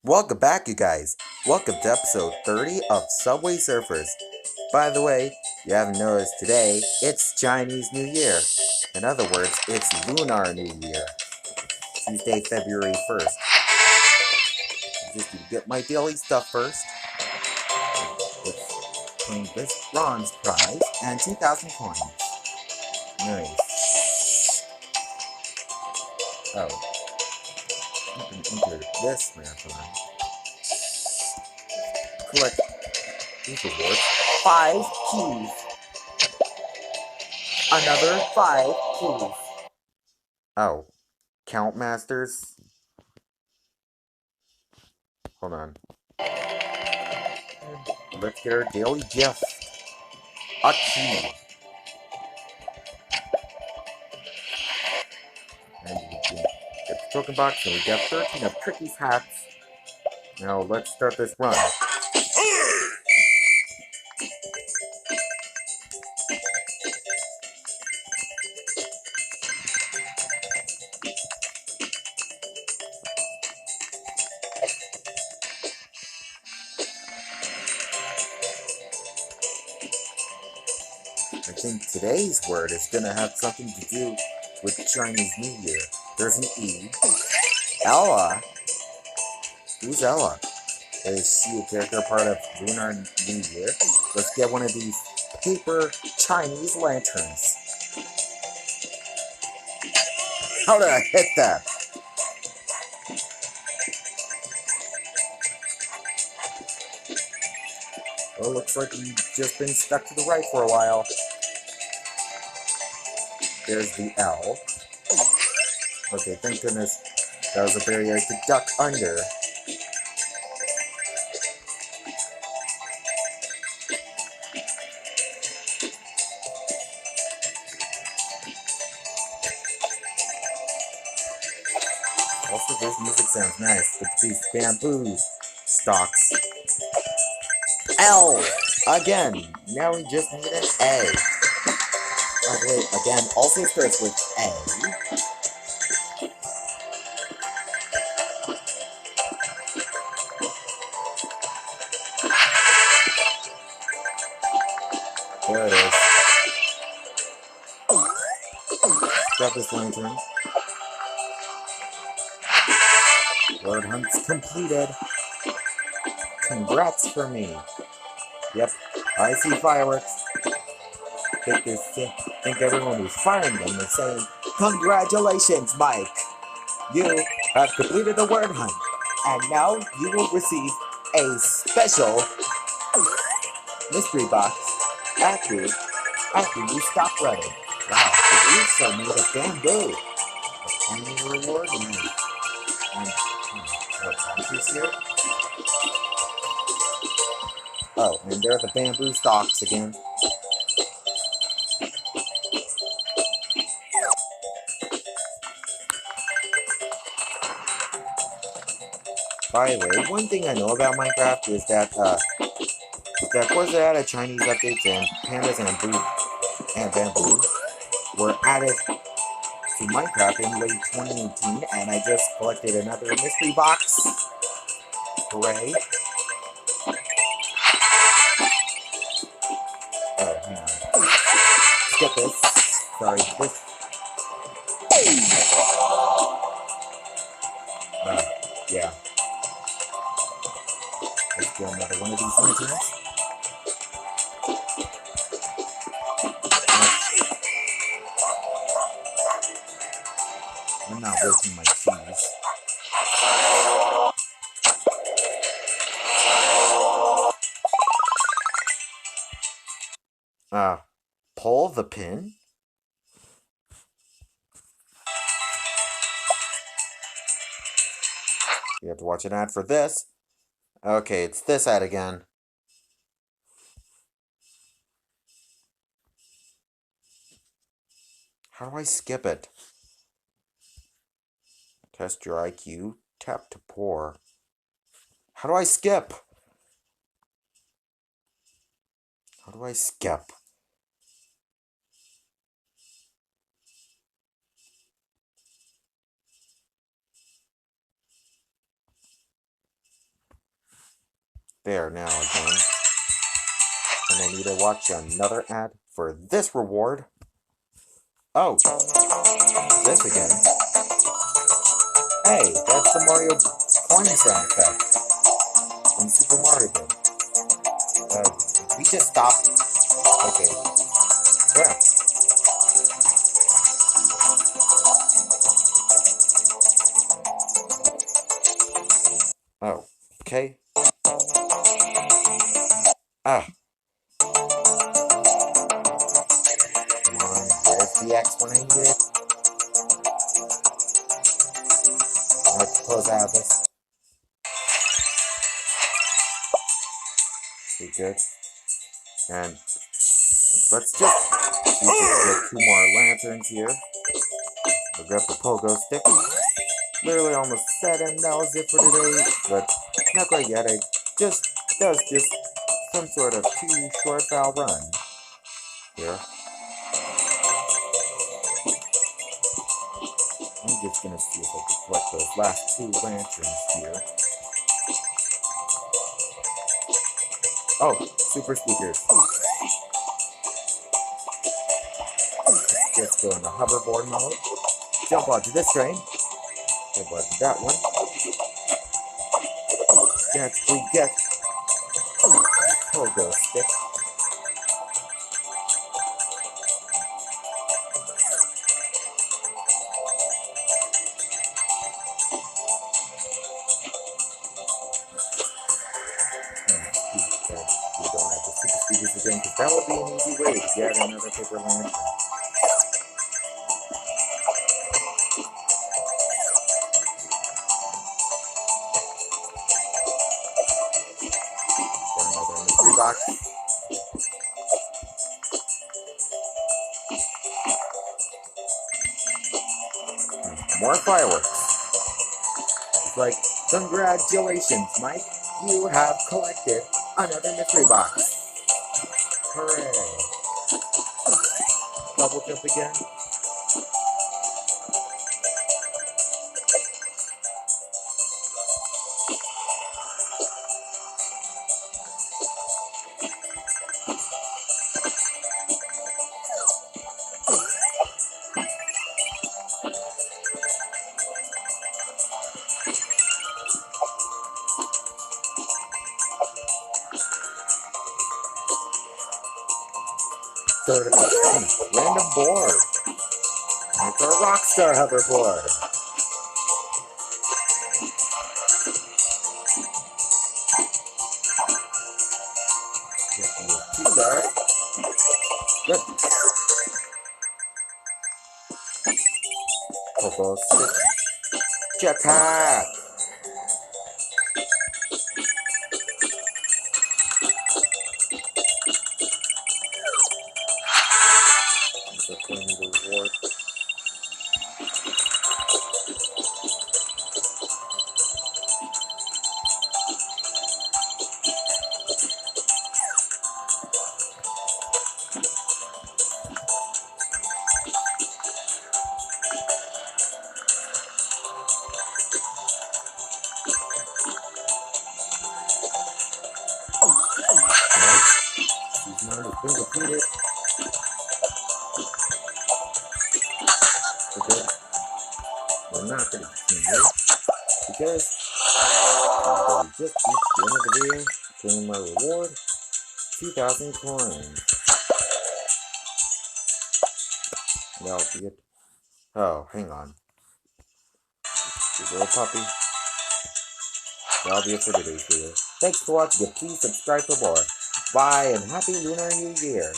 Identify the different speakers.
Speaker 1: Welcome back, you guys. Welcome to episode 30 of Subway Surfers. By the way, you haven't noticed today, it's Chinese New Year. In other words, it's Lunar New Year. Tuesday, February 1st. Just to get my daily stuff first. It's playing this bronze prize and 2,000 coins. Nice. Oh. I'm gonna enter this marathon. Collect these rewards. 5 keys. Another 5 keys. Oh. Count masters? Hold on. Let's get our daily gift. A key. And we can get the token box, and we got 13 of Tricky's hats. Now let's start this run. I think today's word is gonna have something to do with Chinese New Year. There's an E. Ella. Who's Ella? Is she a character part of Lunar New Year? Let's get one of these paper Chinese lanterns. How did I hit that? Well, looks like we've just been stuck to the right for a while. There's the L. Okay, thank goodness that was a barrier I could duck under. Also, this music sounds nice with these bamboo stalks. L! Again! Now we just need an A. Oh wait, again, also starts with A. There it is. Grab this lantern. Word hunt's completed. Congrats for me. Yep, I see fireworks. Think everyone who's firing them is saying, "Congratulations, Mike! You have completed the word hunt, and now you will receive a special mystery box after you stop running." Wow, the leaves are made of bamboo. A tiny reward, and boxes here. Oh, and there are the bamboo stalks again. By the way, one thing I know about Minecraft is that of course they added Chinese updates and pandas and bamboo were added to Minecraft in late 2018, and I just collected another mystery box. Hooray. Oh, hang on. Skip this. Sorry, this. Yeah. Let's get another one of these lanterns. I'm not wasting my cheese. Pull the pin? You have to watch an ad for this. Okay, it's this ad again. How do I skip it? Test your IQ. Tap to pour. How do I skip? How do I skip? there now again. And I need to watch another ad for this reward. Oh, this again. Hey, that's the Mario coin sound effect from Super Mario Bros. We just stopped. Okay. Yeah. Oh, okay. Ah. Come on, where's the X when I need it? Let's close out this. Okay, good. And let's just see if we can get 2 more lanterns here. We'll grab the pogo stick. Literally almost said, and that was it for today, but not quite yet. That was just some sort of 2 short bow run here. I'm just gonna see if I can collect those last 2 lanterns here. Oh, super speakers. Let's just go in the hoverboard mode. Jump onto this train. Jump onto that one. Next we get a pogo stick. We don't have the super speakers again, because that would be an easy way to get another paper lantern. Another mystery box. More fireworks. It's like, congratulations, Mike. You have collected another mystery box. Hooray. Double jump again. Third again. Random board. And it's our Rockstar hoverboard. Two-star. Good. Purple stick. Jetpack. The reward. These mode has been completed. Okay. We're not going to continue because we just reached the end of the video. Claim my reward, 2,000 coins. That'll be it. Oh, hang on. Good little puppy. That'll be it for today's video. Thanks for watching. Please subscribe for more. Bye and happy Lunar New Year.